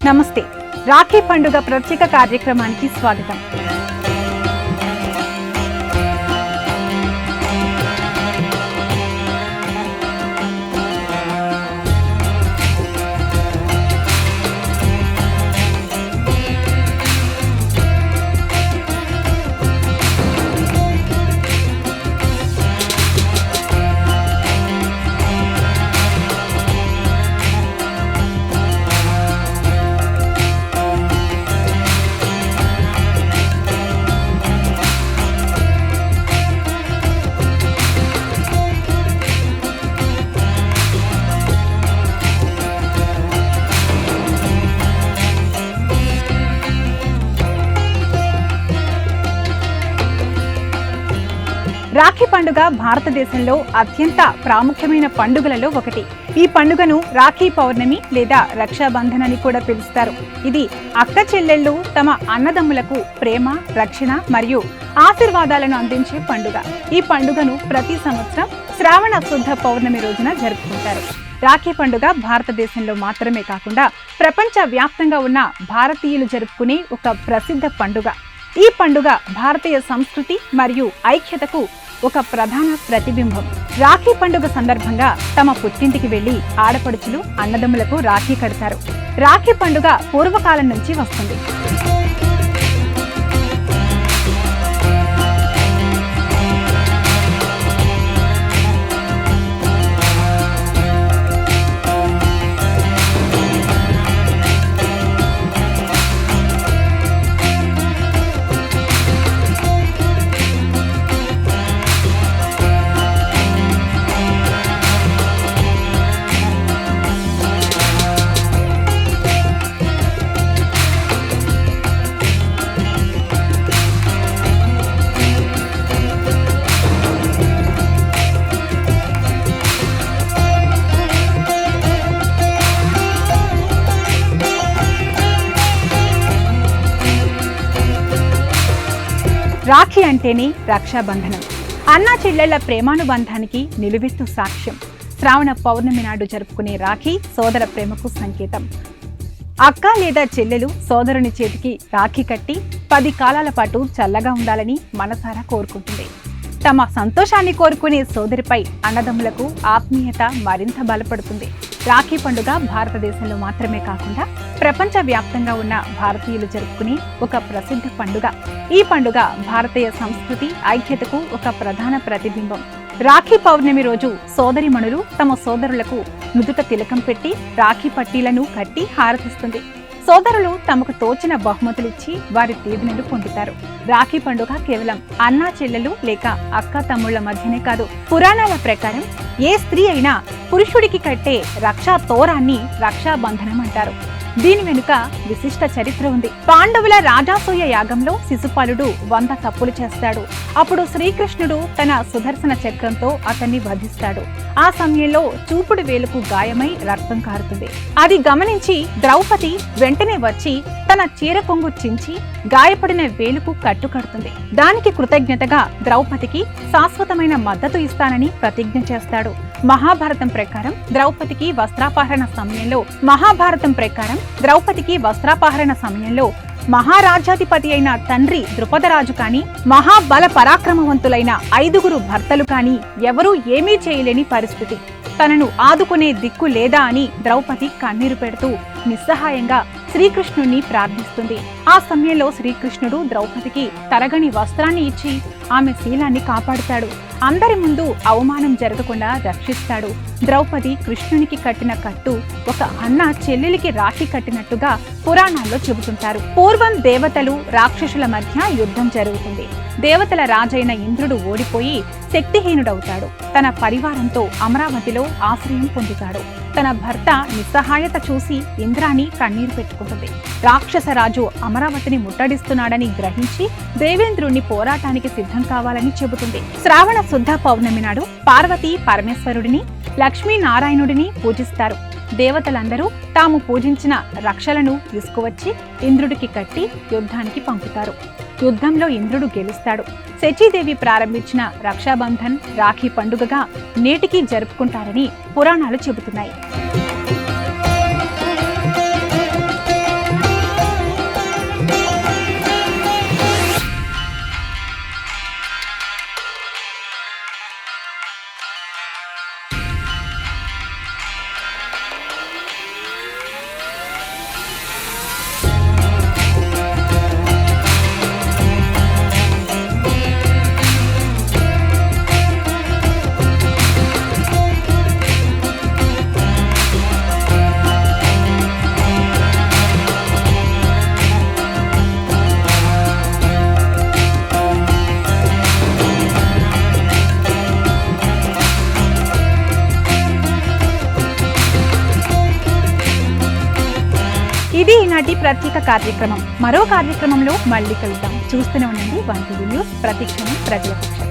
నమస్తే. రాఖీ పండుగ ప్రత్యేక కార్యక్రమానికి స్వాగతం. రాఖీ పండుగ భారతదేశంలో అత్యంత ప్రాముఖ్యమైన పండుగలలో ఒకటి. ఈ పండుగను రాఖీ పౌర్ణమి లేదా రక్షాబంధన్ అని కూడా పిలుస్తారు. ఇది అక్క చెల్లెళ్ళు తమ అన్నదమ్ములకు ప్రేమ, రక్షణ మరియు ఆశీర్వాదాలను అందించే పండుగ. ఈ పండుగను ప్రతి సంవత్సరం శ్రావణ శుద్ధ పౌర్ణమి రోజున జరుపుకుంటారు. రాఖీ పండుగ భారతదేశంలో మాత్రమే కాకుండా ప్రపంచ వ్యాప్తంగా ఉన్న భారతీయులు జరుపుకునే ఒక ప్రసిద్ధ పండుగ. ఈ పండుగ భారతీయ సంస్కృతి మరియు ఐక్యతకు ఒక ప్రధాన ప్రతిబింబం. రాఖీ పండుగ సందర్భంగా తమ పుట్టింటికి వెళ్లి ఆడపడుచులు అన్నదమ్ములకు రాఖీ కడతారు. రాఖీ పండుగ పూర్వకాలం నుంచి వస్తుంది. రాఖీ అంటేనే రక్షాబంధనం, అన్నా చెల్లెళ్ల ప్రేమానుబంధానికి నిలువెత్తు సాక్ష్యం. శ్రావణ పౌర్ణమి నాడు జరుపుకునే రాఖీ సోదర ప్రేమకు సంకేతం. అక్క లేదా చెల్లెలు సోదరుని చేతికి రాఖీ కట్టి 10 కాలాల పాటు చల్లగా ఉండాలని మనసారా కోరుకుంటుంది. తమ సంతోషాన్ని కోరుకునే సోదరిపై అన్నదమ్ములకు ఆత్మీయత మరింత బలపడుతుంది. రాఖీ పండుగ భారతదేశంలో మాత్రమే కాకుండా ప్రపంచ వ్యాప్తంగా ఉన్న భారతీయులు జరుపుకునే ఒక ప్రసిద్ధ పండుగ. ఈ పండుగ భారతీయ సంస్కృతి ఐక్యతకు ఒక ప్రధాన ప్రతిబింబం. రాఖీ పౌర్ణమి రోజు సోదరిమణులు తమ సోదరులకు నుదుట తిలకం పెట్టి రాఖీ పట్టీలను కట్టి హారతిస్తుంది. సోదరులు తమకు తోచిన బహుమతులిచ్చి వారి దీవెనలు పొందుతారు. రాఖీ పండుగ కేవలం అన్నా చెల్లెలు లేక అక్క తమ్ముళ్ల మధ్యనే కాదు. పురాణాల ప్రకారం ఏ స్త్రీ అయినా పురుషుడికి కట్టే రక్షా తోరాన్ని రక్షాబంధనం అంటారు. దీని వెనుక విశిష్ట చరిత్ర ఉంది. పాండవుల రాజాసూయ యాగంలో శిశుపాలుడు 100 తప్పులు చేస్తాడు. అప్పుడు శ్రీకృష్ణుడు తన సుదర్శన చక్రంతో అతన్ని వధిస్తాడు. ఆ సమయంలో చూపుడు వేలుకు గాయమై రక్తం కారుతుంది. అది గమనించి ద్రౌపది వెంటనే వచ్చి తన చీర కొంగు చించి గాయపడిన వేలుకు కట్టుకడుతుంది. దానికి కృతజ్ఞతగా ద్రౌపదికి శాశ్వతమైన మద్దతు ఇస్తానని ప్రతిజ్ఞ చేస్తాడు. మహాభారతం ప్రకారం ద్రౌపదికి వస్త్రాపహరణ సమయంలో మహారాజ్యాధిపతి అయిన తండ్రి ద్రుపదరాజు కాని, మహాబల పరాక్రమవంతులైన 5 భర్తలు కాని ఎవరూ ఏమీ చేయలేని పరిస్థితి. తనను ఆదుకునే దిక్కు లేదా అని ద్రౌపది కన్నీరు పెడుతూ నిస్సహాయంగా శ్రీకృష్ణుణ్ణి ప్రార్థిస్తుంది. ఆ సమయంలో శ్రీకృష్ణుడు ద్రౌపదికి తరగని వస్త్రాన్ని ఇచ్చి ఆమె శీలాన్ని కాపాడుతాడు. అందరి ముందు అవమానం జరగకుండా రక్షిస్తాడు. ద్రౌపది కృష్ణునికి కట్టిన కట్టు ఒక అన్న చెల్లెలికి రాఖీ కట్టినట్టుగా పురాణాల్లో చెబుతుంటారు. పూర్వం దేవతలు రాక్షసుల మధ్య యుద్ధం జరుగుతుంది. దేవతల రాజైన ఇంద్రుడు ఓడిపోయి శక్తిహీనుడవుతాడు. తన పరివారంతో అమరావతిలో ఆశ్రయం పొందుతాడు. తన భర్త నిస్సహాయత చూసి ఇంద్రాణి కన్నీరు పెట్టుకుంటుంది. రాక్షసరాజు అమరావతిని ముట్టడిస్తున్నాడని గ్రహించి దేవేంద్రుణ్ణి పోరాటానికి సిద్ధం కావాలని చెబుతుంది. శ్రావణ శుద్ధ పౌర్ణమి నాడు పార్వతీ పరమేశ్వరుడిని, లక్ష్మీనారాయణుడిని పూజిస్తారు. దేవతలందరూ తాము పూజించిన రక్షలను తీసుకువచ్చి ఇంద్రుడికి కట్టి యుద్ధానికి పంపుతారు. యుద్ధంలో ఇంద్రుడు గెలుస్తాడు. శచీదేవి ప్రారంభించిన రక్షాబంధన్ రాఖీ పండుగగా నేటికీ జరుపుకుంటారని పురాణాలు చెబుతున్నాయి. ఈనాటి ప్రత్యేక కార్యక్రమం. మరో కార్యక్రమంలో మళ్ళీ కలుద్దాం. చూస్తూనే ఉండండి 1 టీవీ న్యూస్, ప్రతిక్షణం ప్రజల పక్షం.